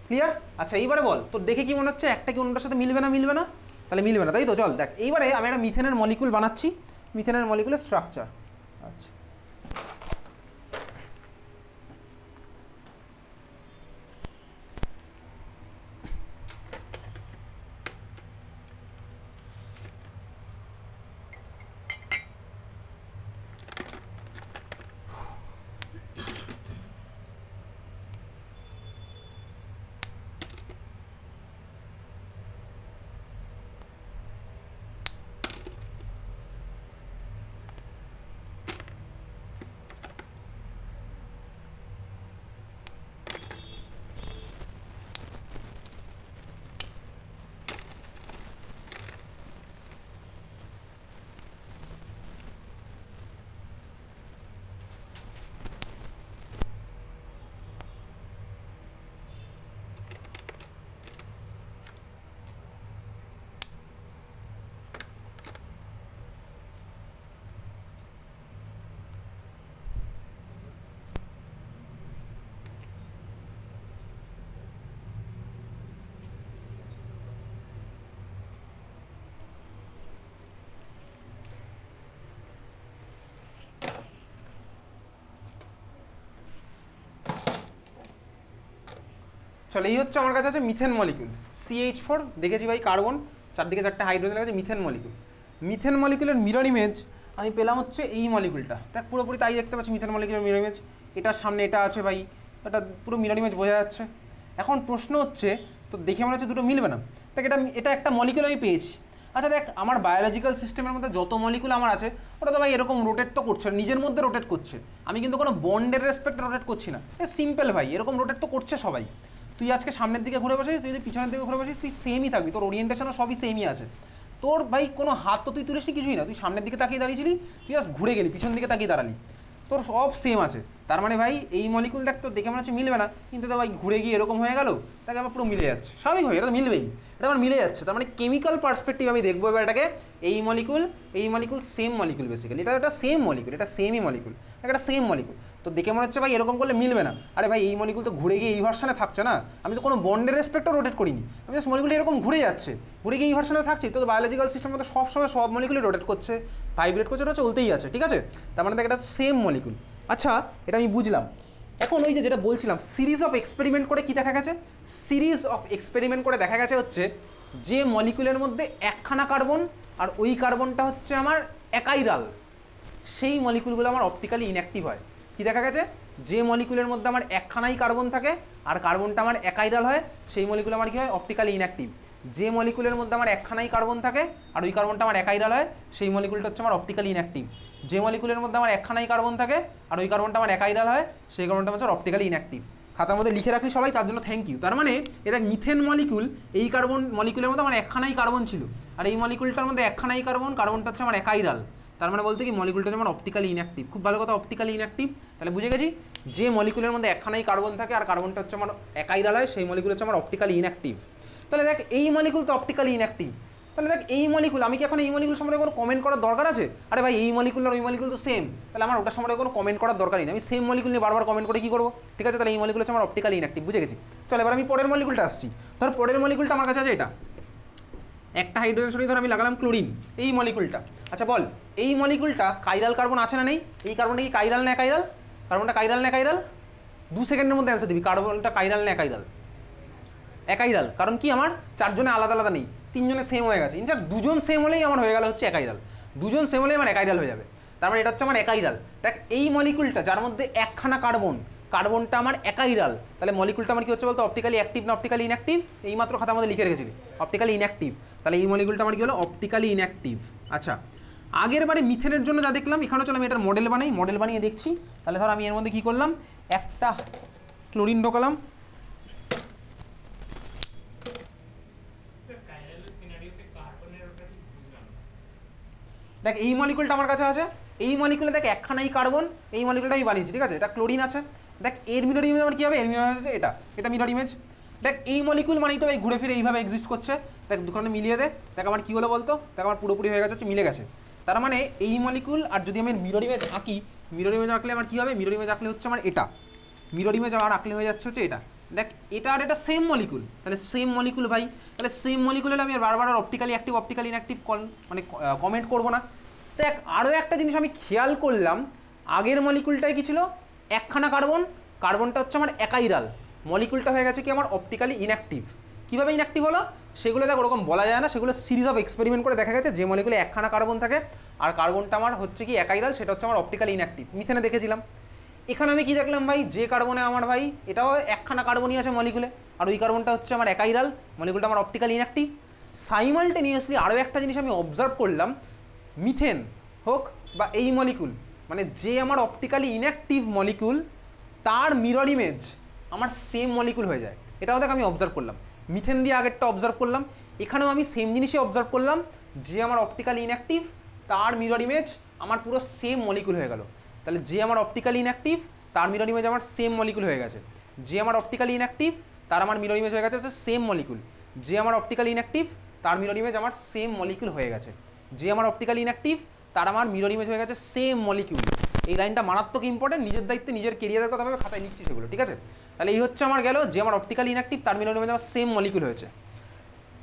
ক্লিয়ার? আচ্ছা এইবারে বল তো দেখে কি মনে হচ্ছে একটা কি অন্যটার সাথে মিলবে না? মিলবে না, তাহলে মিলবে না, তাই তো? চল দেখ এইবারে আমি একটা মিথেনের মলিকুল বানাচ্ছি, মিথেনের মলিকুলের স্ট্রাকচার। আচ্ছা চল এই হচ্ছে আমার কাছে আছে মিথেন মলিকুল, CH4 দেখেছি ভাই, কার্বন, চারদিকে চারটে হাইড্রোজেন আছে, মিথেন মলিকুল। মিথেন মলিকুলের মিরর ইমেজ আমি পেলাম হচ্ছে এই মলিকুলটা। দেখ পুরোপুরি তাই দেখতে পাচ্ছি মিথেন মলিকুলের মিরর ইমেজ। এটার সামনে এটা আছে ভাই, এটা পুরো মিরর ইমেজ বোঝা যাচ্ছে। এখন প্রশ্ন হচ্ছে তো দেখে মনে হচ্ছে দুটো মিলবে না। দেখ এটা একটা মলিকুল আমি পেয়েছি। আচ্ছা দেখ আমার বায়োলজিক্যাল সিস্টেমের মধ্যে যত মলিকুল আমার আছে ওটা তো ভাই এরকম রোটেট তো করছে, নিজের মধ্যে রোটেট করছে। আমি কিন্তু কোনো বন্ডের রেসপেক্টে রোটেট করছি না, সিম্পল ভাই, এরকম রোটেট তো করছে সবাই। তুই আজকে সামনের দিকে ঘুরে বসিস, তুই যদি পিছনের দিকে ঘুরে বসিস তুই সেমই থাকবি, তোর ওরিয়েন্টেশনও সবই সেমই আছে। তোর ভাই কোনো হাত তো তুই তুলিস কিছুই না, তুই সামনের দিকে তাকিয়ে দাঁড়িয়েছিলি, তুই জাস্ট ঘুরে গেলি, পিছন দিকে তাকিয়ে দাঁড়ালি। তোর সব সেম আছে, তার মানে ভাই এই মলিকুল দেখ তোর দেখে মনে হচ্ছে মিলবে না, কিন্তু তো ভাই ঘুরে গিয়ে এরকম হয়ে গেল, তাকে আবার পুরো মিলে যাচ্ছে, স্বাভাবিক হয়, এটা তো মিলবেই, এটা আমার মিলে যাচ্ছে। তার মানে কেমিক্যাল পার্সপেক্টিভ আমি দেখবো এবার এটাকে, এই মলিকুল সেম মলিকুল বেসিক্যালি, এটা একটা সেম মলিকুল, এটা সেমই মলিকুল, একটা সেম মলিকুল। তো দেখে মনে হচ্ছে ভাই এরকম করলে মিলবে না, আরে ভাই এই মলিকুল তো ঘুরে গিয়ে এই ভার্সানে থাকছে না, আমি তো কোনো বন্ডের রেসপেক্টও রোটেট করিনি, আমি জাস্ট মলিকুলটা এরকম ঘুরে যাচ্ছে, ঘুরে গিয়ে এই ভার্সানে থাকছে। তো বায়োলজিক্যাল সিস্টেম মধ্যে সবসময় সব মলিকুলই রোটেট করছে, ভাইব্রেট করছে, এটা চলতেই আছে, ঠিক আছে। তার মানে দেখ এটা সেম মলিকুল। আচ্ছা এটা আমি বুঝলাম। এখন ওই যেটা বলছিলাম সিরিজ অফ এক্সপেরিমেন্ট করে কি দেখা গেছে, সিরিজ অফ এক্সপেরিমেন্ট করে দেখা গেছে হচ্ছে যে মলিকুলের মধ্যে একখানা কার্বন আর ওই কার্বনটা হচ্ছে আমার একাইরাল, সেই মলিকুলগুলো আমার অপটিক্যালি ইনঅ্যাক্টিভ হয়। কি দেখা গেছে, যে মলিকুলের মধ্যে আমার একখানাই কার্বন থাকে আর কার্বনটা আমার একাইরাল হয়, সেই মলিকুল আমার কি হয়, অপটিক্যালি ইনঅ্যাক্টিভ। যে মলিকুলের মধ্যে আমার একখানাই কার্বন থাকে আর ওই কার্বনটা আমার একাইরাল হয়, সেই মলিকুলটা হচ্ছে আমার অপটিক্যালি ইনঅ্যাক্টিভ। যে মলিকুলের মধ্যে আমার একখানাই কার্বন থাকে আর ওই কার্বনটা আমার একাইরাল হয়, সেই কার্বনটা হচ্ছে অপটিক্যালি ইনঅ্যাক্টিভ। খাতার মধ্যে লিখে রাখলি সবাই, তার জন্য থ্যাংক ইউ। তার মানে এটা মিথেন মলিকুল, এই কার্বন মলিকুলের মধ্যে আমার একখানাই কার্বন ছিল আর এই মলিকুলটার মধ্যে একখানাই কার্বন, কার্বনটা হচ্ছে আমার একাইরাল, তার মানে বলতে কি মলিকুলটা যেমন অপটিক্যালি ইনঅ্যাক্টিভ। খুব ভালো কথা, অপটিক্যালি ইনঅ্যাক্টিভ, তাহলে বুঝে গেছি যে মলিকুলের মধ্যে একখানাই কার্বন থাকে আর কার্বনটা হচ্ছে আমার একাইরাল হয়, সেই মলিকুল হচ্ছে আমার অপটিক্যালি ইনঅ্যাক্টিভ। তাহলে দেখ এই মলিকুল তো অপটিক্যালি ইনঅ্যাক্টিভ, তাহলে দেখ এই মলিকুল, আমি কি এখন এই মলিকুল সম্পর্কে কোনো কমেন্ট করার দরকার আছে? আরে ভাই এই মলিকুল আর ওই মলিকুল তো সেম, তাহলে আমার ওটার সম্পর্কে কোনো কমেন্ট করার দরকারই নেই, আমি সেম মলিকুল নিয়ে বারবার কমেন্ট করে কি করবো? ঠিক আছে, তাহলে এই মলিকুল হচ্ছে আমার অপটিক্যালি ইনঅ্যাক্টিভ, বুঝে গেছি। চলো এবার আমি পরের মলিকুলটা আসছি। ধর পরের মলিকুলটা আমার কাছে আছে এটা, একটা হাইড্রোজেন সরিয়ে ধর আমি লাগালাম ক্লোরিন, এই মলিকুলটা। আচ্ছা বল এই মলিকুলটা কাইরাল কার্বন আছে না নেই? এই কার্বনটা কি কাইরাল না একাইরাল? কার্বনটা কাইরাল না একাইরাল? 2 সেকেন্ডের মধ্যে অ্যান্সার দিবি, কার্বনটা কাইরাল না একাইরাল? একাইরাল, কারণ কি আমার চারজনে আলাদা আলাদা নেই, তিনজনে সেম হয়ে গেছে, ইনফ্যাক্ট দুজন সেম হলেই আমার হয়ে গেল হচ্ছে একাইরাল, দুজন সেম হলেই আমার একাইরাল হয়ে যাবে, তার মানে এটা হচ্ছে আমার একাইরাল। দেখ এই মলিকুলটা যার মধ্যে একখানা কার্বন, কার্বনটা আমার একাইরাল, তাহলে মলিকুলটা আমার কি হচ্ছে বলতো, অপটিক্যালি অ্যাক্টিভ না অপটিক্যালি ইনঅ্যাক্টিভ? এই মাত্র খাতার মধ্যে লিখে রেখেছিলি অপটিক্যালি ইনঅ্যাক্টিভ, তাহলে এই মলিকুলটা আমার কি হলো, অপটিক্যালি ইনঅ্যাক্টিভ। আচ্ছা আগের বারে মিথেনের জন্য যা দেখলাম, এখানে চলো আমি এটার মডেল বানাই, মডেল বানিয়ে দেখছি। তাহলে ধর আমি এর মধ্যে কী করলাম, একটা ক্লোরিন ঢোকালাম, দেখ এই মলিকুলটা আমার কাছে আছে, এই মলিকুলে দেখ একখানাই কার্বন, এই মলিকুলটা আমি বানিয়েছি, ঠিক আছে, এটা ক্লোরিন আছে। দেখ এর মিরর ইমেজ আমার কী হবে, এর মিরর ইমেজ এটা, এটা মিরর ইমেজ। দেখ এই মলিকুল মানেই তো ভাই ঘুরে ফিরে এইভাবে এক্সিস্ট করছে, দেখ দুখানে মিলিয়ে দে, দেখ আমার কী হলো বলতো, দেখ আমার পুরোপুরি হয়ে গেছে, হচ্ছে মিলে গেছে। তার মানে এই মলিকুল আর যদি আমি মিরর ইমেজ আঁকি, মিরর ইমেজ আঁকলে আমার কী হবে, মিরর ইমেজ আঁকলে হচ্ছে আমার এটা, মিরর ইমেজ আমার আঁকলে হয়ে যাচ্ছে হচ্ছে এটা। দেখ এটা আর এটা সেম মলিকুল, তাহলে সেম মলিকুল ভাই, তাহলে সেম মলিকুল হলে আমি আর বারবার আর অপটিক্যালি অ্যাক্টিভ অপটিক্যালি ইনঅ্যাক্টিভ মানে কমেন্ট করবো না। দেখ আরও একটা জিনিস আমি খেয়াল করলাম, আগের মলিকুলটায় কি ছিল, একখানা কার্বন, কার্বনটা হচ্ছে আমার একাইরাল, মলিকুলটা হয়ে গেছে কি আমার অপটিক্যালি ইনঅ্যাক্টিভ। কীভাবে ইনঅ্যাক্টিভ হলো সেগুলো দেখ ওরকম বলা যায় না, সেগুলো সিরিজ অফ এক্সপেরিমেন্ট করে দেখা গেছে যে মলিকুলে একখানা কার্বন থাকে আর কার্বনটা আমার হচ্ছে কি একাইরাল, সেটা হচ্ছে আমার অপটিক্যালি ইনঅ্যাক্টিভ। মিথেনে দেখেছিলাম। এখানে আমি কি দেখলাম ভাই, যে কার্বনে আমার ভাই এটাও একখানা কার্বনই আছে মলিকুলে আর ওই কার্বনটা হচ্ছে আমার একাইরাল, মলিকুলটা আমার অপটিক্যালি ইনঅ্যাক্টিভ। সাইমালটেনিয়াসলি আরও একটা জিনিস আমি অবজার্ভ করলাম, মিথেন হোক বা এই মলিকুল, মানে যে আমার অপটিক্যালি ইনঅ্যাক্টিভ মলিকুল তার মিরর ইমেজ আমার সেম মলিকুল হয়ে যায়, এটাও দেখ আমি অবজার্ভ করলাম। মিথেন দিয়ে আগেরটা অবজার্ভ করলাম, এখানেও আমি সেম জিনিসই অবজার্ভ করলাম, যে আমার অপটিক্যালি ইনঅ্যাক্টিভ তার মিরর ইমেজ আমার পুরো সেম মলিকুল হয়ে গেল। তাহলে যে আমার অপটিক্যালি ইনঅ্যাক্টিভ তার মিরর ইমেজ আমার সেম মলিকুল হয়ে গেছে, যে আমার অপটিক্যালি ইনঅ্যাক্টিভ তার আমার মিরর ইমেজ হয়ে গেছে হচ্ছে সেম মলিকুল, যে আমার অপটিক্যালি ইনঅ্যাক্টিভ তার মিরর ইমেজ আমার সেম মলিকুল হয়ে গেছে, যে আমার অপটিক্যালি ইনঅ্যাক্টিভ তার আমার মিরর ইমেজ হয়ে গেছে সেম মলিকিউল। এই লাইনটা মারাত্মক ইম্পর্টেন্ট, নিজের দায়িত্বে নিজের কেরিয়ারের কথা ভাবে খাতায় নিচ্ছি সেগুলো, ঠিক আছে। তাহলে এই হচ্ছে আমার গেল, যে আমার অপটিক্যালি ইনঅ্যাক্টিভ তার মিরর ইমেজ আমার সেম মলিকিউল হয়েছে।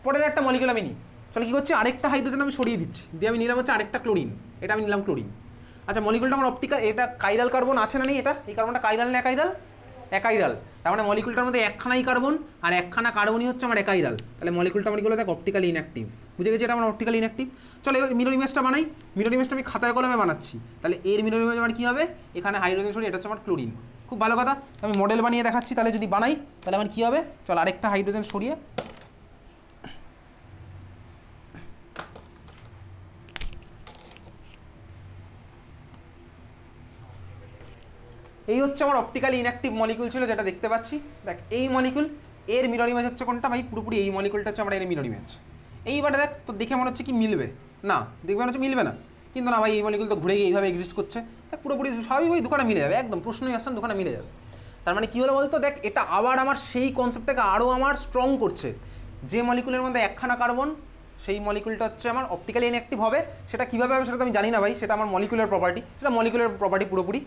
পরের একটা মলিকিউল আমি নিই, চলো কী করছি, আরেকটা হাইড্রোজেন আমি সরিয়ে দিচ্ছি, দিয়ে আমি নিলাম হচ্ছে আরেকটা ক্লোরিন, এটা আমি নিলাম ক্লোরিন। আচ্ছা মলিকুলটা আমার অপটিক্যাল, এটা কাইরাল কার্বন আছে না নেই, এটা এই কার্বনটা কাইরাল না একাইরাল? একাইরাল, তার মানে মলিকুলটার মধ্যে একখানাই কার্বন আর একখানা কার্বনই হচ্ছে আমার একাইরাল, তাহলে মলিকুলটা আমার কি হলো, দেখ অপটিক্যালি ইনঅ্যাক্টিভ, বুঝে গেছি এটা আমার অপটিক্যালি ইনঅ্যাক্টিভ। চলো এবার মিরর ইমেজটা বানাই, মিরর ইমেজটা আমি খাতায় কলমে বানাচ্ছি, তাহলে এর মিরর ইমেজ আমার কী হবে, এখানে হাইড্রোজেন সরি, এটা হচ্ছে আমার ক্লোরিন। খুব ভালো কথা, আমি মডেল বানিয়ে দেখাচ্ছি, তাহলে যদি বানাই তাহলে আমার কী হবে, চলো আরেকটা হাইড্রোজেন সরিয়ে, এই হচ্ছে আমার অপটিক্যালি ইনঅ্যাক্টিভ মলিকুল ছিল যেটা দেখতে পাচ্ছি। দেখ এই মলিকুল, এর মিরর ইমেজ হচ্ছে কোনটা ভাই, পুরোপুরি এই মলিকুলটা হচ্ছে আমার এর মিরর ইমেজ। এইবারে দেখ তো দেখে মনে হচ্ছে কি মিলবে না, দেখবে মনে হচ্ছে মিলবে না, কিন্তু না ভাই এই মলিকুল তো ঘুরে গিয়ে এইভাবে এক্সিস্ট করছে, দেখ পুরোপুরি স্বাভাবিক ওই দুখানা মিলে যাবে, একদম প্রশ্নই আসছে না, দুখানা মিলে যাবে। তার মানে কী হলো বলতো, দেখ এটা আবার আমার সেই কনসেপ্টটাকে আরও আমার স্ট্রং করছে। যে মলিকুলের মধ্যে একখানা কার্বন, সেই মলিকুলটা হচ্ছে আমার অপটিক্যালি ইনঅ্যাক্টিভ হবে। সেটা কীভাবে হবে সেটা তো আমি জানি না ভাই, সেটা আমার মলিকুলার প্রপার্টি, সেটা মলিকুলার প্রপার্টি পুরোপুরি।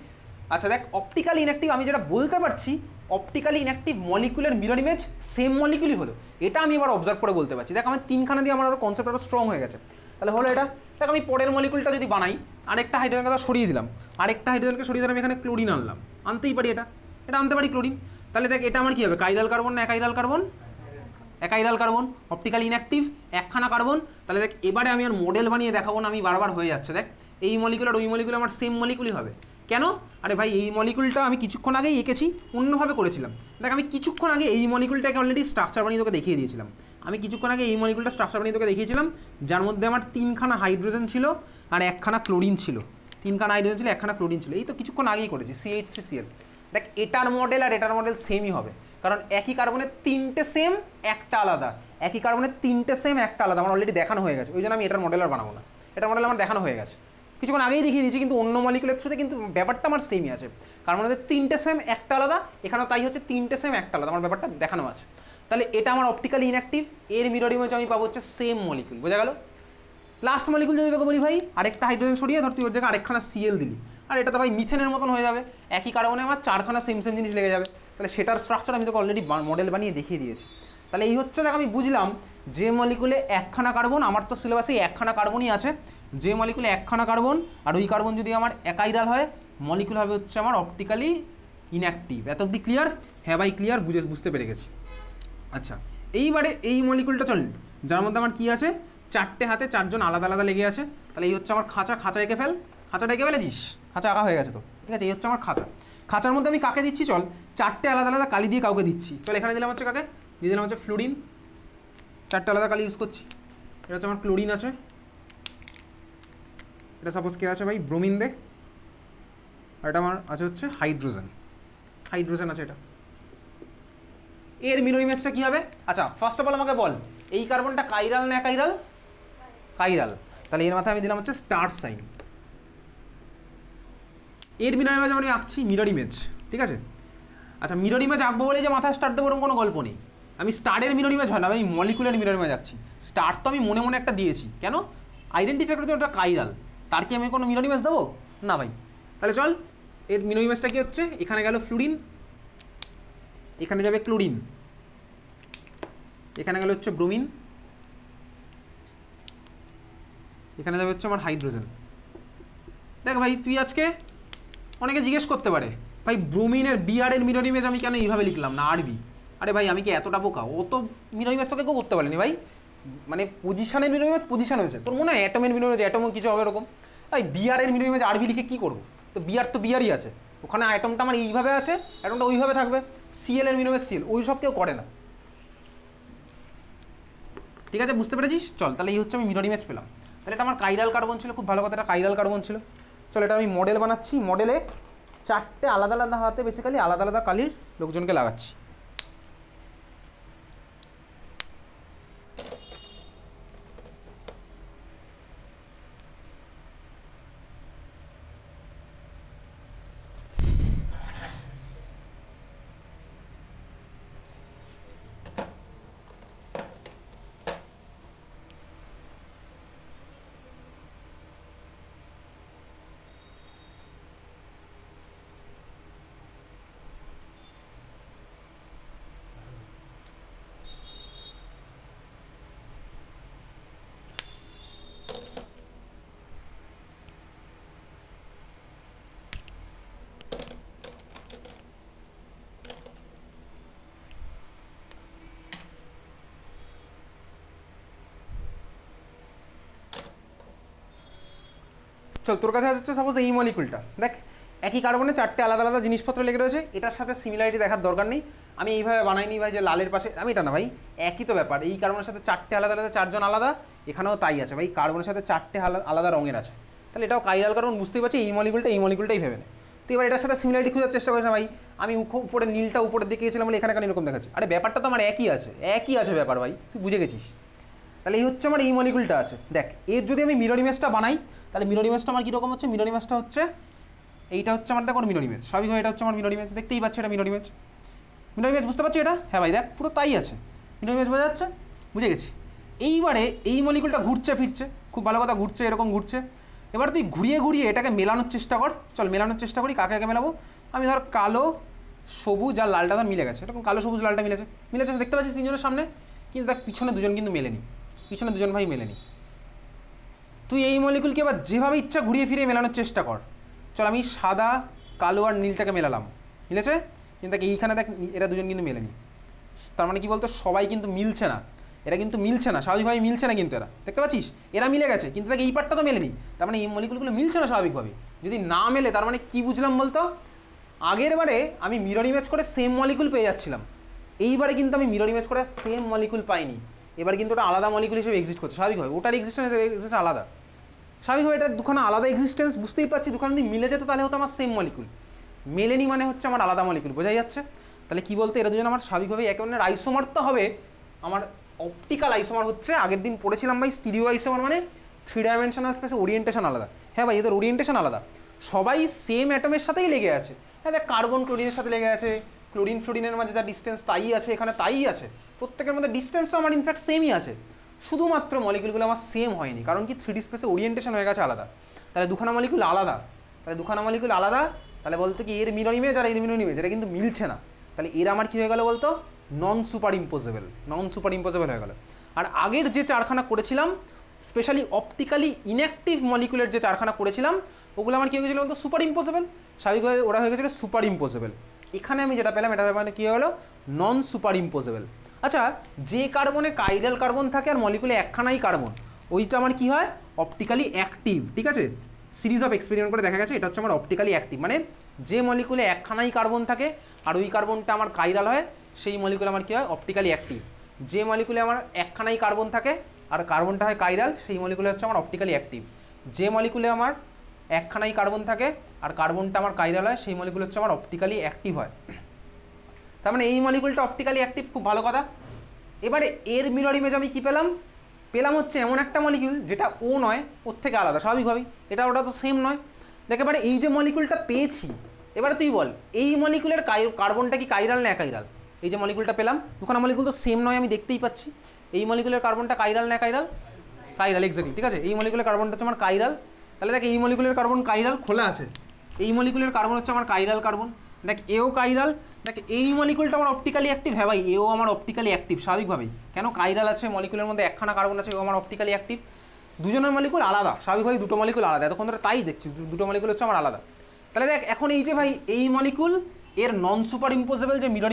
আচ্ছা দেখ, অপটিক্যালি ইনঅ্যাক্টিভ আমি যেটা বলতে পারছি, optically inactive molecular mirror image same মলিকুলই হলো, এটা আমি এবার অবজার্ভ করে বলতে পারছি। দেখ আমার তিনখানা দিয়ে আমার আরও কনসেপ্ট আরও স্ট্রং হয়ে গেছে। তাহলে হলো এটা, দেখ আমি পরের মলিকুলটা যদি বানাই, আরেকটা হাইড্রোজেনকে সরিয়ে দিলাম, আরেকটা হাইড্রোজেনকে সরিয়ে দিলাম, এখানে ক্লোরিন আনলাম, আনতেই পারি এটা, এটা আনতে পারি ক্লোরিন। তাহলে দেখ এটা আমার কী হবে, কাইরাল কার্বন না একাইরাল কার্বন, একাইরাল কার্বন, অপটিক্যালি ইনঅ্যাক্টিভ, একখানা কার্বন। তাহলে দেখ এবারে আমি আর মডেল বানিয়ে দেখাবো না, আমি বারবার হয়ে যাচ্ছে। দেখ এই মলিকুল আর ওই মলিকুল আমার সেম মলিকুলই হবে, কেন? আরে ভাই এই মলিকুলটা আমি কিছুক্ষণ আগেই এঁকেছি, অন্যভাবে করেছিলাম। দেখ আমি কিছুক্ষণ আগে এই মলিকুলটাকে অলরেডি স্ট্রাকচার বানিয়ে তোকে দেখিয়ে দিয়েছিলাম, আমি কিছুক্ষণ আগে এই মলিকুলটা স্ট্রাকচার বানিয়ে তোকে দেখিয়েছিলাম, যার মধ্যে আমার তিনখানা হাইড্রোজেন ছিল আর একখানা ক্লোরিন ছিল, তিনখানা হাইড্রোজেন ছিল একখানা ক্লোরিন ছিল, এই তো কিছুক্ষণ আগেই করেছি, CH3Cl। দেখ এটার মডেল আর এটার মডেল সেমই হবে, কারণ একই কার্বনের তিনটে সেম একটা আলাদা, একই কার্বনের তিনটে সেম একটা আলাদা, আমার অলরেডি দেখানো হয়ে গেছে, ওই জন্য আমি এটার মডেল আর বানাবো না, এটার মডেল আমার দেখানো হয়ে গেছে, কিছুক্ষণ আগেই দেখিয়ে দিয়েছি। কিন্তু অন্য মলিকুলের থ্রুতে কিন্তু ব্যাপারটা আমার সেমই আছে, কারণ আমাদের তিনটে সেম একটা আলাদা, এখানেও তাই হচ্ছে তিনটে সেম একটা আলাদা, আমার ব্যাপারটা দেখানো আছে। তাহলে এটা আমার অপটিক্যালি ইনঅ্যাক্টিভ, এর মিরর ইমেজ আমি পাবো হচ্ছে সেম মলিকুল, বোঝা গেল? লাস্ট মলিকুল যদি তোকে বলি ভাই, আরেকটা হাইড্রোজেন সরিয়ে ধর তুই ওর জায়গায় আরেকখানা Cl দিলি, আর এটা তো ভাই মিথেনের মতন হয়ে যাবে, একই কার্বনে আমার চারখানা সেম সেম জিনিস লেগে যাবে, তাহলে সেটার স্ট্রাকচার আমি তোকে অলরেডি মডেল বানিয়ে দেখিয়ে দিয়েছি। তাহলে এই হচ্ছে দেখ আমি বুঝলাম যে মলিকুলে একখানা কার্বন, আমার তো সিলেবাসে একখানা কার্বনই আছে, যে মলিকুলে একখানা কার্বন আর ওই কার্বন যদি আমার একাইরাল হয়, মলিকুল হবে হচ্ছে আমার অপটিক্যালি ইনঅ্যাক্টিভ। এত অব্দি ক্লিয়ার? হ্যাঁ ভাই ক্লিয়ার, বুঝতে পেরে গেছি। আচ্ছা এইবারে এই মলিকুলটা চল, যার মধ্যে আমার কী আছে, চারটে হাতে চারজন আলাদা আলাদা লেগে আছে, তাহলে এই হচ্ছে আমার খাঁচা, খাঁচা এঁকে ফেল, খাঁচাটা এঁকে ফেলেছিস, খাঁচা আঁকা হয়ে গেছে তো, ঠিক আছে, এই হচ্ছে আমার খাঁচা। খাঁচার মধ্যে আমি কাকে দিচ্ছি, চল চারটে আলাদা আলাদা কালি দিয়ে কাউকে দিচ্ছি, চল এখানে দিলাম হচ্ছে কাকে, দিয়ে দিলাম হচ্ছে ফ্লোরিন, চারটে আলাদা কালি ইউজ করছি, এটা হচ্ছে আমার ক্লোরিন আছে, এটা সাপোজ কে আছে ভাই, ব্রোমিন দে, আর এটা আমার আছে হচ্ছে হাইড্রোজেন, হাইড্রোজেন আছে এটা। এর মিরর ইমেজটা কী হবে? আচ্ছা ফার্স্ট অফ অল আমাকে বল, এই কার্বনটা কাইরাল না একাইরাল? কাইরাল, তাহলে এর মাথায় আমি দিলাম হচ্ছে স্টার সাইন। এর মিরর ইমেজ আমি আঁকছি, মিরর ইমেজ, ঠিক আছে। আচ্ছা মিরর ইমেজ আঁকবো বলে যে মাথায় স্টার দেবো ওরকম কোনো গল্প নেই, আমি স্টারের মিরর ইমেজ হয় না, আমি মলিকুলার মিরর ইমেজ আঁকছি। স্টার তো আমি মনে মনে একটা দিয়েছি, কেন? আইডেন্টিফাই করতে ওটা কাইরাল, তার কি আমি কোনো মিরর ইমেজ দেবো না ভাই? তাহলে চল এর মিরর ইমেজটা কি হচ্ছে, এখানে গেল ফ্লুরিন, এখানে যাবে ক্লোরিন, এখানে গেলে হচ্ছে ব্রোমিন, এখানে যাবে হচ্ছে আমার হাইড্রোজেন। দেখ ভাই তুই আজকে অনেকে জিজ্ঞেস করতে পারে, ভাই ব্রোমিনের বিআরের মিরর ইমেজ আমি কেন এইভাবে লিখলাম না আরবি? আরে ভাই আমি কি এতটা বোকা? ও তো মিরর ইমেজ তোকে কেউ করতে পারেনি ভাই, মানে পজিশনের মিরর ইমেজ পজিশন হয়েছে, তোর মনে হয় অ্যাটমের মিরর ইমেজ অ্যাটম কিছু হবে এরকম? ভাই বিআরের মিরর ইমেজ আরবি লিখে কী করবো? তো বিআরই আছে, ওখানে অ্যাটমটা আমার এইভাবে আছে, অ্যাটমটা ওইভাবে থাকবে, সিএল এর মিরর ইমেজ সিএল, ওই সব কেউ করে না, ঠিক আছে, বুঝতে পেরেছিস? চল তাহলে এই হচ্ছে আমি মিরর ইমেজ পেলাম। তাহলে এটা আমার কাইরাল কার্বন ছিল, খুব ভালো কথা, এটা কাইরাল কার্বন ছিল। চল এটা আমি মডেল বানাচ্ছি, মডেলে চারটে আলাদা আলাদা হাতে বেসিক্যালি আলাদা আলাদা কালির লোকজনকে লাগাচ্ছি। চল তোর কাছে হচ্ছে সাপোজ এই মলিকুলটা, দেখ একই কার্বনে চারটে আলাদা আলাদা জিনিসপত্র লেগে রয়েছে, এটার সাথে সিমিলারিটি দেখার দরকার নেই, আমি এইভাবে বানাইনি ভাই যে লালের পাশে, আমি এটা না ভাই, একই তো ব্যাপার, এই কার্বনের সাথে চারটে আলাদা আলাদা চারজন আলাদা, এখানেও তাই আছে ভাই, কার্বনের সাথে চারটে আলাদা রঙের আছে, তাহলে এটাও কাইরাল কার্বন, বুঝতেই পারছি এই মলিকুলটাই ভেবে নেয়। তো এবার এটার সাথে সিমিলারিটি খোঁজার চেষ্টা করেছে ভাই, আমি উপরে নীলটা উপরে দিকে গেছিলাম বলে এখানে কেন এরকম দেখাচ্ছে, আরে ব্যাপারটা তো আমার একই আছে ব্যাপার ভাই, তুই বুঝে গেছিস। তাহলে এই হচ্ছে আমার এই মলিকুলটা আছে। দেখ এর যদি আমি মিরর ইমেজটা বানাই তাহলে মিরর ইমেজটা আমার কীরকম হচ্ছে, মিরর ইমেজটা হচ্ছে এইটা হচ্ছে আমার, দেখো মিরর ইমেজ, স্বাভাবিকভাবে এটা হচ্ছে আমার মিরর ইমেজ, দেখতেই পাচ্ছি এটা মিরর ইমেজ। মিরর ইমেজ বুঝতে পারছি এটা? হ্যাঁ ভাই দেখ পুরো তাই আছে, মিরর ইমেজ বোঝা যাচ্ছে, বুঝে গেছি। এইবারে এই মলিকুলটা ঘুরছে ফিরছে, খুব ভালো কথা, ঘুরছে এরকম ঘুরছে। এবার তুই ঘুরিয়ে ঘুরিয়ে এটাকে মেলানোর চেষ্টা কর। চল মেলানোর চেষ্টা করি। কাকে কাকে মেলাবো? আমি ধর কালো সবুজ আর লালটা ধর মিলে গেছে, এরকম কালো সবুজ লালটা মিলেছে, মিলেছে দেখতে পাচ্ছিস তিনজনের সামনে, কিন্তু দেখ পিছনে দুজন কিন্তু মেলেনি, পিছনে দুজন ভাই মেলেনি। তুই এই মলিকুলকে এবার যেভাবে ইচ্ছা ঘুরিয়ে ফিরিয়ে মেলানোর চেষ্টা কর। চল আমি সাদা কালো আর নীলটাকে মেলালাম, মিলেছে, কিন্তু দেখ এইখানে দেখ এরা দুজন কিন্তু মেলেনি। তার মানে কি বলতো, সবাই কিন্তু মিলছে না, এরা কিন্তু মিলছে না, স্বাভাবিকভাবে মিলছে না, কিন্তু এরা দেখতে পাচ্ছিস এরা মিলে গেছে, কিন্তু দেখ এই পার্টটা তো মেলেনি, তার মানে এই মলিকুলগুলো মিলছে না স্বাভাবিকভাবে। যদি না মেলে তার মানে কি বুঝলাম বলতো, আগের বারে আমি মিরর ইমেজ করে সেম মলিকুল পেয়ে যাচ্ছিলাম, এইবারে কিন্তু আমি মিরর ইমেজ করে সেম মলিকুল পাইনি, এবার কিন্তু ওটা আলাদা মলিকুল হিসেবে এক্সিস্ট করছে স্বাভাবিকভাবে, ওটার এক্সিস্টেন্স আলাদা, স্বাভাবিকভাবে এটা দুখানা আলাদা এক্সিস্টেন্স, বুঝতেই পারছি। দুখানা যদি মিলে যেত তাহলে হতো আমার সেম মলিকুল, মেলেনি মানে হচ্ছে আমার আলাদা মলিকুল, বোঝাই যাচ্ছে। তাহলে কি বলতে, এরা দুজন আমার স্বাভাবিকভাবে একে অন্যের আইসোমার তো হবে, আমার অপটিক্যাল আইসোমার হচ্ছে, আগের দিন পড়েছিলাম ভাই স্টিরিও আইসোমার মানে 3 ডাইমেনশনাল স্পেসে ওরিয়েন্টেশন আলাদা। হ্যাঁ ভাই এদের ওরিয়েন্টেশন আলাদা, সবাই সেম অ্যাটমের সাথেই লেগে আছে। হ্যাঁ দেখ কার্বন ক্লোরিনের সাথে লেগে আছে, ক্লোরিন ফ্লোরিনের মাঝে যা ডিস্টেন্স তাই আছে, এখানে তাই আছে, প্রত্যেকের মধ্যে ডিস্টেন্সও আমার ইনফ্যাক্ট সেমই আছে, শুধুমাত্র মলিকুলগুলো আমার সেম হয়নি, কারণ কি 3D স্পেসে ওরিয়েন্টেশন হয়ে গেছে আলাদা। তাহলে দুখানা মলিকুল আলাদা, তাহলে দুখানা মলিকুল আলাদা, তাহলে বলতে কি এর মিরর ইমেজ আর এর মিরর ইমেজ এটা কিন্তু মিলছে না, তাহলে এরা আমার কি হয়ে গেল বলতো, non super impossible, non super impossible হয়ে গেল। আর আগের যে চারখানা করেছিলাম স্পেশালি অপটিক্যালি ইনঅ্যাক্টিভ মলিকুলের যে চারখানা করেছিলাম ওগুলো আমার কী হয়ে গেছিলো বলতো, সুপার ইম্পসিবল, স্বাভাবিকভাবে ওরা হয়ে গেছিলো সুপার ইম্পসিবল। এখানে আমি যেটা পেলাম এটা মানে কী হয়ে গেলো, নন সুপার ইম্পসিবল। আচ্ছা যে কার্বনে কাইরাল কার্বন থাকে আর মলিকুলে একখানাই কার্বন, ওইটা আমার কি হয়, অপটিক্যালি অ্যাক্টিভ, ঠিক আছে, সিরিজ অফ এক্সপেরিমেন্ট করে দেখা গেছে এটা হচ্ছে আমার অপটিক্যালি অ্যাক্টিভ, মানে যে মলিকুলে একখানাই কার্বন থাকে আর ওই কার্বনটা আমার কাইরাল হয় সেই মলিকুল আমার কী হয়, অপটিক্যালি অ্যাক্টিভ। যে মলিকুলে আমার একখানাই কার্বন থাকে আর কার্বনটা হয় কাইরাল সেই মলিকুলে হচ্ছে আমার অপটিক্যালি অ্যাক্টিভ। যে মলিকুলে আমার একখানাই কার্বন থাকে আর কার্বনটা আমার কাইরাল হয় সেই মলিকুল হচ্ছে আমার অপটিক্যালি অ্যাক্টিভ হয়। তার মানে এই মলিকুলটা অপটিক্যালি অ্যাক্টিভ, খুব ভালো কথা। এবারে এর মিরর ইমেজ আমি কী পেলাম, পেলাম হচ্ছে এমন একটা মলিকুল যেটা ও নয়, ওর থেকে আলাদা স্বাভাবিকভাবেই, এটা ওটা তো সেম নয়। দেখ এবারে এই যে মলিকুলটা পেয়েছি, এবারে তুই বল এই মলিকুলের কার্বনটা কি কাইরাল না অ্যাকাইরাল? এই যে মলিকুলটা পেলাম, দুখানা মলিকুল তো সেম নয় আমি দেখতেই পাচ্ছি, এই মলিকুলের কার্বনটা কাইরাল না অ্যাকাইরাল? কাইরাল, এক্স্যাক্টলি, ঠিক আছে, এই মলিকুলের কার্বনটা হচ্ছে আমার কাইরাল। তাহলে দেখ এই মলিকুলের কার্বন কাইরাল খোলা আছে, এই মলিকুলের কার্বন হচ্ছে আমার কাইরাল কার্বন, দেখ এও কাইরাল, দেখ এই মলিকুলটা আমার অপটিক্যালি অ্যাক্টিভ, হ্যাঁ ভাই এও আমার অপটিক্যালি অ্যাক্টিভ স্বাভাবিকভাবেই, কেন কাইরাল আছে মলিকুলের মধ্যে একখানা কার্বন আছে, ও আমার অপটিক্যালি অ্যাক্টিভ। দুজনের মলিকুল আলাদা স্বাভাবিকভাবেই, দুটো মলিকুল আলাদা, এতক্ষণ ধরে তাই দেখছি দুটো মলিকুল হচ্ছে আমার আলাদা। তাহলে দেখ এখন এই যে ভাই এই মলিকুল এর নন সুপার ইম্পসিবল যে মিরর